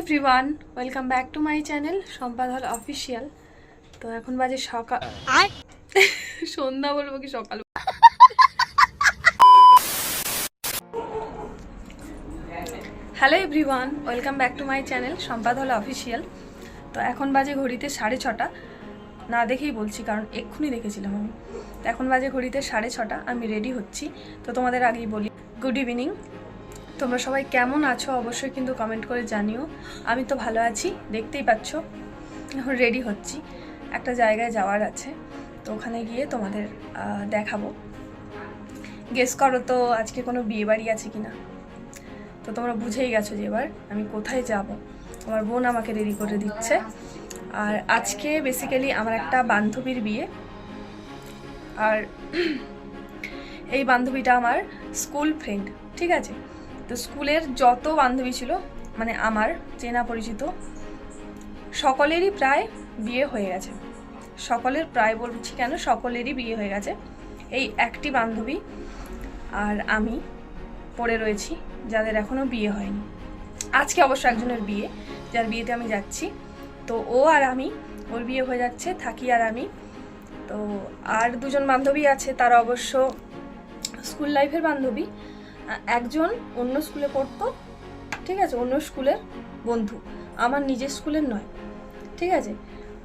Everyone, welcome back to my channel Sampad হল official. তো এখন বাজে সকাল, সন্ধ্যা বলবো কি সকাল। Hello everyone, welcome back to my channel Sampad হল অফিসিয়াল। তো এখন বাজে ঘড়িতে 6:30, না দেখেই বলছি কারণ এক্ষুনি দেখেছিলাম আমি। তো এখন বাজে ঘড়িতে 6:30, আমি রেডি হচ্ছি। তো তোমাদের আগেই বলি গুড ইভিনিং। তোমরা সবাই কেমন আছো অবশ্যই কিন্তু কমেন্ট করে জানিও। আমি তো ভালো আছি, দেখতেই পাচ্ছ। এখন রেডি হচ্ছি, একটা জায়গায় যাওয়ার আছে, তো ওখানে গিয়ে তোমাদের দেখাবো। গেস করো তো আজকে কোনো বিয়ে বাড়ি আছে কিনা। তো তোমরা বুঝেই গেছো যে এবার আমি কোথায় যাব। আমার বোন আমাকে রেডি করে দিচ্ছে। আর আজকে বেসিক্যালি আমার একটা বান্ধবীর বিয়ে। আর এই বান্ধবীটা আমার স্কুল ফ্রেন্ড, ঠিক আছে। তো স্কুলের যত বান্ধবী ছিল, মানে আমার চেনা পরিচিত সকলেরই প্রায় বিয়ে হয়ে গেছে। সকলের প্রায় বলছি কেন, সকলেরই বিয়ে হয়ে গেছে। এই একটি বান্ধবী আর আমি পড়ে রয়েছি যাদের এখনও বিয়ে হয়নি। আজকে অবশ্য একজনের বিয়ে, যার বিয়েতে আমি যাচ্ছি। তো ও আর আমি, ওর বিয়ে হয়ে যাচ্ছে, থাকি আর আমি। তো আর দুজন বান্ধবী আছে, তারা অবশ্য স্কুল লাইফের বান্ধবী। একজন অন্য স্কুলে পড়তো, ঠিক আছে, অন্য স্কুলের বন্ধু, আমার নিজের স্কুলের নয়, ঠিক আছে।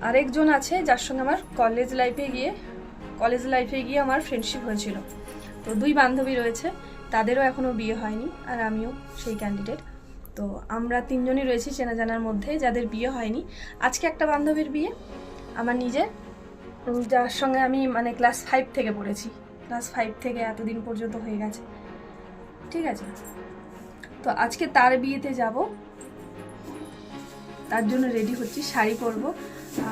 আরেকজন আছে যার সঙ্গে আমার কলেজ লাইফে গিয়ে আমার ফ্রেন্ডশিপ হয়েছিল। তো দুই বান্ধবী রয়েছে, তাদেরও এখনও বিয়ে হয়নি, আর আমিও সেই ক্যান্ডিডেট। তো আমরা তিনজনই রয়েছি চেনা জানার মধ্যে যাদের বিয়ে হয়নি। আজকে একটা বান্ধবীর বিয়ে, আমার নিজের, যার সঙ্গে আমি মানে ক্লাস 5 থেকে পড়েছি। ক্লাস 5 থেকে এতদিন পর্যন্ত হয়ে গেছে, ঠিক আছে। তো আজকে তার বিয়েতে যাব, তার জন্য রেডি হচ্ছি, শাড়ি পরবো।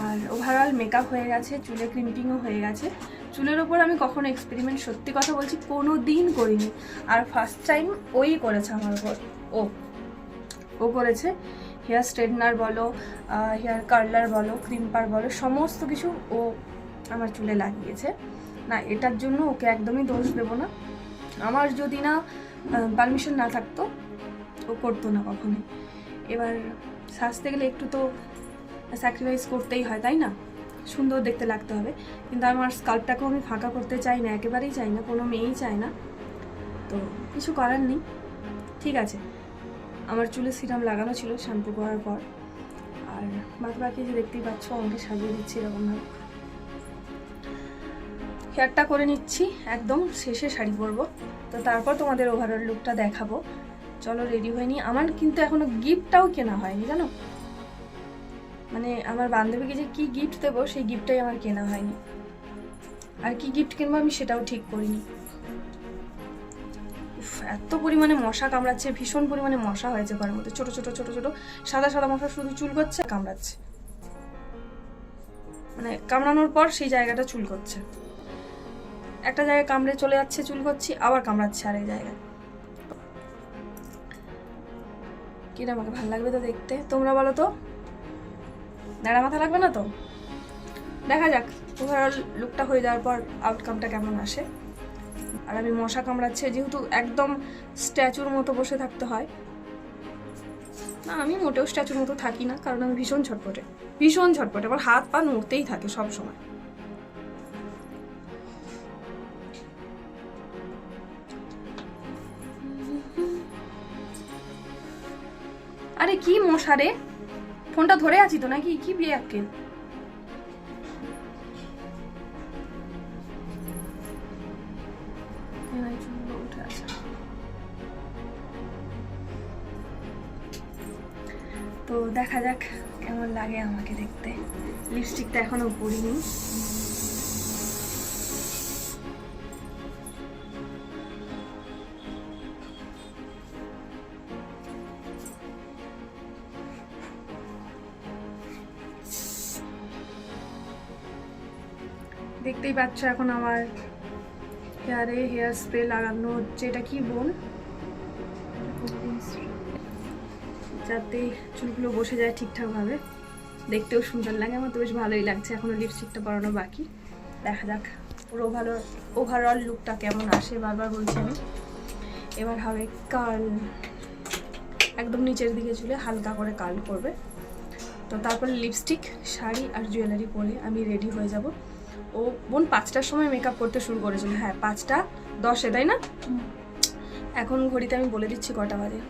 আর ওভারঅল মেকআপ হয়ে গেছে, চুলে ক্রিম্পিংও হয়ে গেছে। চুলের ওপর আমি কখনো এক্সপেরিমেন্ট, সত্যি কথা বলছি, কোনো দিন করিনি। আর ফার্স্ট টাইম ওই করেছে আমার ওপর, ও করেছে। হেয়ার স্ট্রেটনার বলো, হেয়ার কার্লার বলো, ক্রিম্পার বলো, সমস্ত কিছু ও আমার চুলে লাগিয়েছে। না, এটার জন্য ওকে একদমই দোষ দেবো না। আমার যদি না পারমিশন না থাকতো, ও করতো না কখনোই। এবার সাজতে গেলে একটু তো স্যাক্রিফাইস করতেই হয়, তাই না? সুন্দর দেখতে লাগতে হবে। কিন্তু আমার স্কাল্পটাকেও আমি ফাঁকা করতে চাই না, একেবারেই চাই না, কোনো মেয়েই চায় না। তো কিছু করার নেই, ঠিক আছে। আমার চুলে সিরাম লাগানো ছিল শ্যাম্পু করার পর। আর বাকি যে দেখতেই পাচ্ছ, আমাকে সাজিয়ে দিচ্ছি এরকমভাবে। হেয়ারটা করে নিচ্ছি, একদম শেষে শাড়ি পরবো। তো তারপর তোমাদের ওভারঅল লুকটা দেখাবো। চলো রেডি হয়নি। আমার কিন্তু এখনো গিফটটাও কেনা হয়নি, জানো। মানে আমার বান্ধবীকে যে কি গিফট দেবো, সেই গিফটটাই আমার কেনা হয়নি। আর কি গিফট কিনবো আমি সেটাও ঠিক করিনি। এত পরিমাণে মশা কামড়াচ্ছে, ভীষণ পরিমাণে মশা হয়েছে ঘরের মধ্যে। ছোট ছোট ছোট ছোট সাদা সাদা মশা শুধু চুল করছে, কামড়াচ্ছে। মানে কামড়ানোর পর সেই জায়গাটা চুল করছে। একটা জায়গায় কামড়ে চলে যাচ্ছে, চুল করছি, আবার কামড়াচ্ছে আরেক জায়গায়। কিনা আমাকে ভালো লাগবে তো দেখতে, তোমরা বলো তো? দাঁড়া মাথা লাগবে না তো? দেখা যাক ওভারঅল লুকটা হয়ে যাওয়ার পর আউটকামটা কেমন আসে। আর আমি মশা কামড়াচ্ছে, যেহেতু একদম স্ট্যাচুর মতো বসে থাকতে হয় না। আমি মোটেও স্ট্যাচুর মতো থাকি না, কারণ আমি ভীষণ ছটপটে। আমার হাত পা নড়তেই থাকে সব সময়। আরে কি মশা রে, ফোনটা ধরে আছি তো নাকি, কি বিয়ে আক্কেল। তো দেখা যাক কেমন লাগে আমাকে দেখতে। লিপস্টিকটা এখনো পরিনি। দেখতেই পাচ্ছ এখন আমার হেয়ারে হেয়ার স্প্রে লাগানো হচ্ছে। এটা কি বোন, যাতে চুলগুলো বসে যায় ঠিকঠাকভাবে, দেখতেও সুন্দর লাগে। আমার তো বেশ ভালোই লাগছে। এখনো লিপস্টিকটা পরানো বাকি। দেখা যাক পুরো ওভারঅল লুকটা কেমন আসে। বারবার বলছি আমি। এবার হবে কার্ল। একদম নিচের দিকে চুলে হালকা করে কার্ল করবে। তো তারপরে লিপস্টিক, শাড়ি আর জুয়েলারি পরে আমি রেডি হয়ে যাব। ও বোন 5টার সময় মেকআপ করতে শুরু করেছিল, হ্যাঁ 5:10, তাই না? এখন ঘড়িতে আমি বলে দিচ্ছি কটা বাজে,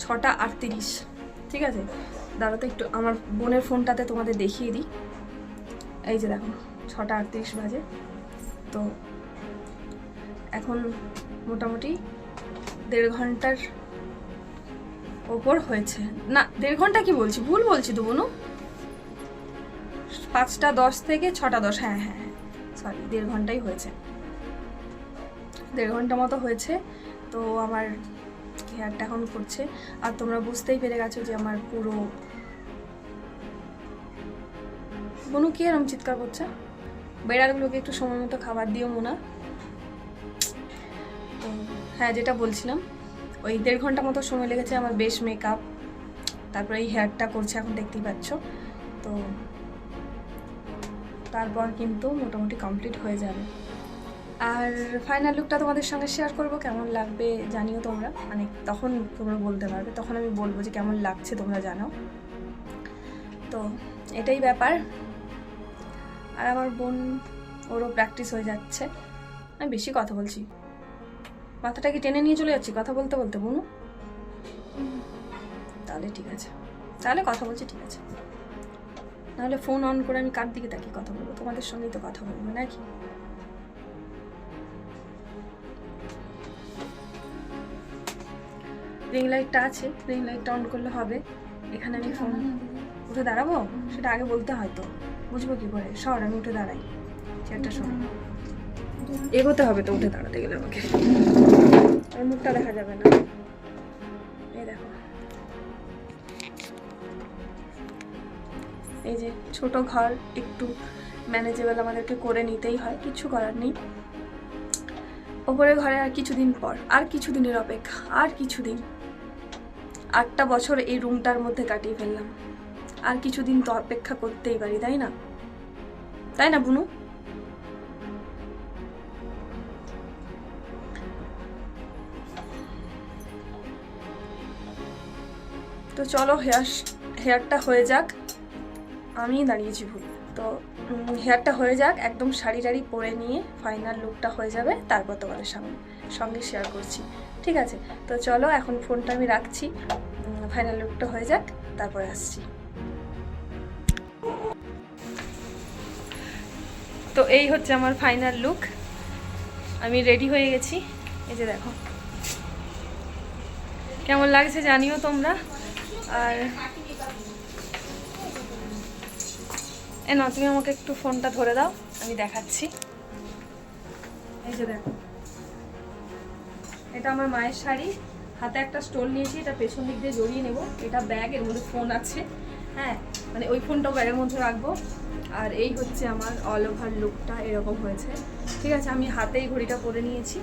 6:38। ঠিক আছে, দাঁড়াতে একটু আমার বোনের ফোনটাতে তোমাদের দেখিয়ে দিই। এই যে দেখো 6:38 বাজে। তো এখন মোটামুটি 1.5 ঘন্টার ওপর হয়েছে, না 1.5 ঘন্টা কি বলছি, ভুল বলছি তো বোনু, 5:10 থেকে 6:10, হ্যাঁ হ্যাঁ হ্যাঁ সরি, 1.5 ঘন্টাই হয়েছে, 1.5 ঘন্টা মতো হয়েছে। তো আমার হেয়ারটা এখন করছে, আর তোমরা বুঝতেই পেরে গেছো যে আমার পুরো বোনু কি এরকম চিৎকার করছে। বেড়ালগুলোকে একটু সময় মতো খাবার দিও মোনা। তো হ্যাঁ, যেটা বলছিলাম, ওই 1.5 ঘন্টা মতো সময় লেগেছে আমার বেশ মেকআপ, তারপরে এই হেয়ারটা করছে এখন দেখতেই পাচ্ছ। তো তারপর কিন্তু মোটামুটি কমপ্লিট হয়ে যাবে। আর ফাইনাল লুকটা তোমাদের সঙ্গে শেয়ার করব, কেমন লাগবে জানিও তোমরা, মানে তখন তোমরা বলতে পারবে, তখন আমি বলবো যে কেমন লাগছে তোমরা জানাও। তো এটাই ব্যাপার। আর আমার বোন, ওরও প্র্যাকটিস হয়ে যাচ্ছে। আমি বেশি কথা বলছি, মাথাটাকে টেনে নিয়ে চলে যাচ্ছি কথা বলতে বলতে বোনু। তাহলে ঠিক আছে, তাহলে কথা বলছি, ঠিক আছে। নাহলে ফোন অন করে আমি কার দিকে তাকিয়ে কথা বলবো? তোমাদের সঙ্গেই তো কথা বলবো নাকি? রিং লাইটটা আছে, রিং লাইটটা অন করলে হবে। এখানে আমি ফোন উঠে দাঁড়াবো, সেটা আগে বলতে হয় তো, বুঝবো কি করে? সর, আমি উঠে দাঁড়াই, চেয়ারটা সর, এগোতে হবে তো উঠে দাঁড়াতে গেলে আমাকে, আর মুখটা দেখা যাবে না। এই দেখো, এই যে ছোট ঘর, একটু ম্যানেজেবল আমাদেরকে করে নিতেই হয়, কিছু করার নেই। ওপরে ঘরে আর কিছুদিন পর, আর কিছুদিনের অপেক্ষা, আর কিছুদিন, 8টা বছর এই রুমটার মধ্যে কাটিয়ে ফেললাম, আর কিছুদিন তো অপেক্ষা করতেই পারি, তাই না? তাই না বুনু? তো চলো হেয়ারটা হয়ে যাক, আমি দাঁড়িয়েছি ভুল। তো হেয়ারটা হয়ে যাক, একদম শাড়ি টাড়ি পরে নিয়ে ফাইনাল লুকটা হয়ে যাবে, তারপর তোমাদের সঙ্গে শেয়ার করছি, ঠিক আছে? তো চলো, এখন ফোনটা আমি রাখছি, ফাইনাল লুকটা হয়ে যাক, তারপরে আসছি। তো এই হচ্ছে আমার ফাইনাল লুক, আমি রেডি হয়ে গেছি। এই যে দেখো, কেমন লাগছে জানিও তোমরা। আর না, তুমি আমাকে একটু ফোনটা ধরে দাও, আমি দেখাচ্ছি। এই যে দেখো, এটা আমার মায়ের শাড়ি, হাতে একটা স্টোল নিয়েছি, এটা পেছন দিক দিয়ে জড়িয়ে নেব। এটা ব্যাগ, এর মধ্যে ফোন আছে, হ্যাঁ, মানে ওই ফোনটাও ব্যাগের মধ্যে রাখবো। আর এই হচ্ছে আমার অল ওভার লুকটা, এরকম হয়েছে, ঠিক আছে? আমি হাতেই ঘড়িটা পরে নিয়েছি,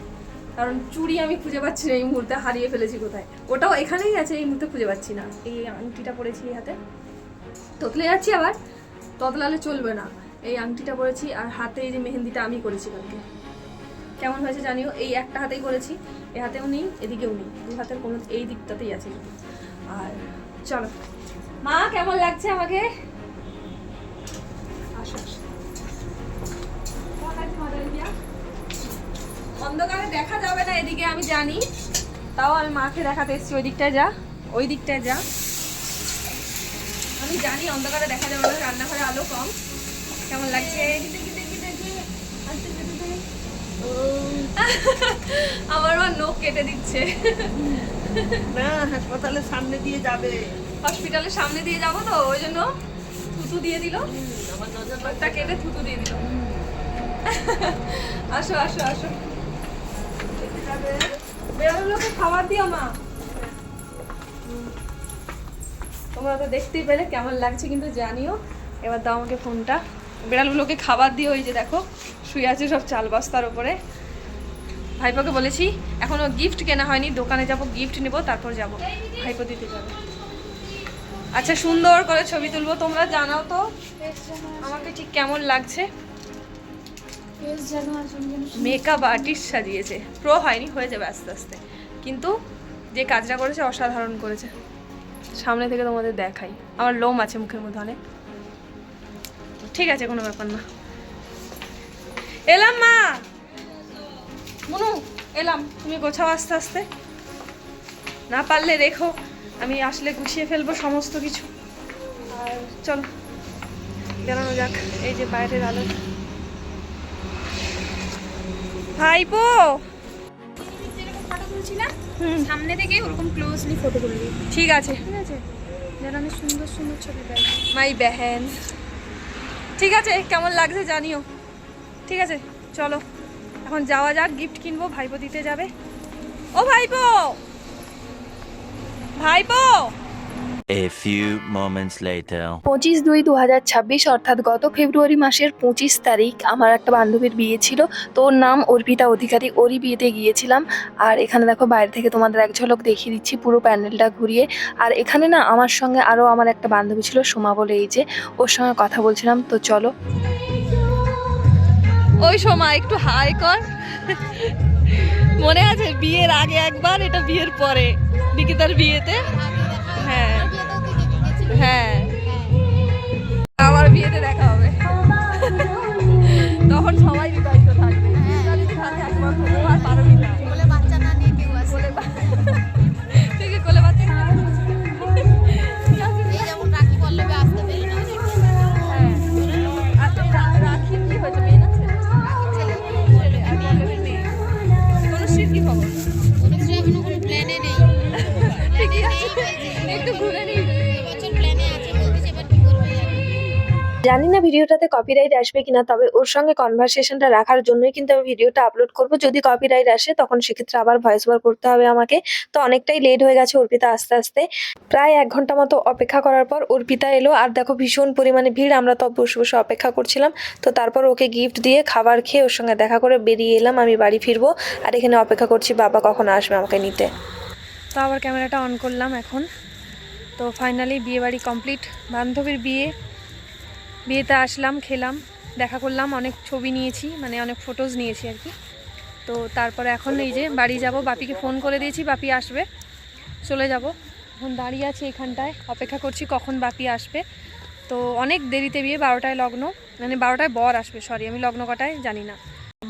কারণ চুড়ি আমি খুঁজে পাচ্ছি না এই মুহূর্তে, হারিয়ে ফেলেছি কোথায়, ওটাও এখানেই আছে, এই মুহূর্তে খুঁজে পাচ্ছি না। এই আংটিটা পরেছি হাতে, তোতলে যাচ্ছি, আবার ততলালে চলবে না। এই আংটিটা পরেছি, আর হাতে এই যে মেহেন্দিটা আমি করেছি কালকে, কেমন হয়েছে জানিও। এই একটা হাতেই করেছি, এ হাতেও নেই, এদিকেও নেই, দু হাতের কোনো এই দিকটাতেই আছে। আর চলো, মা কেমন লাগছে আমাকে? আসো, অন্ধকারে দেখা যাবে না এদিকে আমি জানি, তাও আমি মাকে দেখাতে এসেছি। ওই দিকটায় যা, ওই দিকটায় যা, আমি জানি অন্ধকারে দেখা যাবে না, রান্নাঘরে আলো কম। কেমন লাগছে? আমার মা নখ কেটে দিচ্ছে। না, হাসপাতালের সামনে দিয়ে যাবে, হসপিটালের সামনে দিয়ে যাবো, তো ওই জন্য থুতু দিয়ে দিল, আমার নজরটা কেটে থুতু দিয়ে দিল। আসো আসো আসো, বেড়ালগুলোকে খাবার দিও মা। তোমরা তো দেখতেই পেলে কেমন লাগছে কিন্তু জানিও। এবার দাও আমাকে ফোনটা, বেড়ালগুলোকে খাবার দিও। ওই যে দেখো শুয়ে আছে সব চাল বস্তার উপরে। ভাইপোকে বলেছি, এখনো গিফট কেনা হয়নি, দোকানে যাব, গিফট নেব, তারপর যাব, ভাইপো দিতে যাবে। আচ্ছা, সুন্দর করে ছবি তুলবো, তোমরা জানাও তো আমাকে ঠিক কেমন লাগছে। মেকআপ আর্টিস্ট সাজিয়েছে, প্রো হয়নি, হয়ে যাবে আস্তে আস্তে, কিন্তু যে কাজটা করেছে অসাধারণ করেছে। সামনে থেকে তোমাদের দেখাই। আমার লোম আছে মুখের মধ্যে অনেক। ঠিক আছে, কোনো ব্যাপার না। এলাম মা, মনু এলাম, তুমি গোছাও আস্তে আস্তে, না পারলে রেখো, আমি আসলে গুছিয়ে ফেলবো সমস্ত কিছু। আর চলো বেরোনো যাক। এই যে বাইরের আলো। ভাইপো ফটো তুলছি না, সামনে থেকে ওরকম ক্লোজলি ফটো তুলবি। ঠিক আছে, ঠিক আছে, যেন আমি সুন্দর সুন্দর ছবি পাই। মাই বেহেন। ঠিক আছে, কেমন লাগছে জানিও। ঠিক আছে চলো এখন যাওয়া যাক, গিফট কিনবো, ভাইপো দিতে যাবে। ও ভাইপো, ভাইপো। A few moments later. 25/2/2026 অর্থাৎ গত ফেব্রুয়ারি মাসের 25 তারিখ আমার একটা বান্ধবীর বিয়ে ছিল। তো ওর নাম অর্পিতা অধিকারী, ওরই বিয়েতে গিয়েছিলাম। আর এখানে দেখো বাইরে থেকে তোমাদের এক ঝলক দেখিয়ে দিচ্ছি পুরো প্যান্ডেলটা ঘুরিয়ে। আর এখানে না আমার সঙ্গে আরও আমার একটা বান্ধবী ছিল, সোমা বলে, এই যে ওর সঙ্গে কথা বলছিলাম। তো চলো। ওই সোমা একটু হাই কর। মনে আছে বিয়ের আগে একবার, এটা বিয়ের পরে নিকিতার বিয়েতে। হ্যাঁ হ্যাঁ, আমার বিয়েতে দেখা হবে। তখন সবাই বিবাহিত থাকবে, একবার হলেও আর পারবি না। বলে বাচ্চা না নিয়ে কেউ আসে। ঠিক আছে, কোলে বাচ্চা নিয়ে। এই যেমন রাখি পল্লবে আসতে পেরে না। হ্যাঁ, আর রাখির কি হয়েছে, মেয়ে না ছেলে? ছেলে, আর পল্লবের মেয়ে। তনুশ্রীর কি খবর? তনুশ্রী এখনো কোনো প্ল্যানে নেই। ঠিকই আছে, একটু ঘুরে নিই। এবছর প্ল্যানে আছে, বলতেছে এবার কি করবে জানি। জানি না ভিডিওটাতে কপিরাইট আসবে কিনা, তবে ওর সঙ্গে কনভারসেশনটা রাখার জন্যই কিন্তু আমি ভিডিওটা আপলোড করব। যদি কপিরাইট আসে তখন সেক্ষেত্রে আবার ভয়েস ওভার করতে হবে আমাকে। তো অনেকটাই লেট হয়ে গেছে অর্পিতা আস্তে আস্তে। প্রায় 1 ঘন্টা মতো অপেক্ষা করার পর অর্পিতা এলো। আর দেখো ভীষণ পরিমাণে ভিড়, আমরা তো বসে বসে অপেক্ষা করছিলাম। তো তারপর ওকে গিফট দিয়ে খাবার খেয়ে ওর সঙ্গে দেখা করে বেরিয়ে এলাম, আমি বাড়ি ফিরবো। আর এখানে অপেক্ষা করছি বাবা কখন আসবে আমাকে নিতে। তো আবার ক্যামেরাটা অন করলাম এখন। তো ফাইনালি বিয়ে বাড়ি কমপ্লিট, বান্ধবীর বিয়েতে আসলাম, খেলাম, দেখা করলাম, অনেক ছবি নিয়েছি, মানে অনেক ফটোজ নিয়েছি আর কি। তো তারপরে এখন এই যে বাড়ি যাব, বাপিকে ফোন করে দিয়েছি, বাপি আসবে, চলে যাব। এখন দাঁড়িয়ে আছি এখানটায়, অপেক্ষা করছি কখন বাপি আসবে। তো অনেক দেরিতে বিয়ে, 12টায় লগ্ন, মানে 12টায় বর আসবে, সরি আমি লগ্ন কটায় জানি না।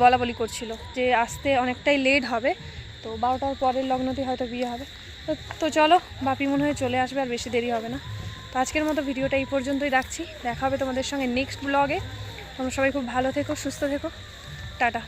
বলা বলি করছিল যে আসতে অনেকটাই লেট হবে, তো 12টার পরের লগ্নতে হয়তো বিয়ে হবে। তো চলো, বাপি মনে হয় চলে আসবে, আর বেশি দেরি হবে না। তো আজকের মতো ভিডিওটা এই পর্যন্তই রাখছি, দেখা হবে তোমাদের সঙ্গে নেক্সট ব্লগে। তোমরা সবাই খুব ভালো থেকো, সুস্থ থেকো, টাটা।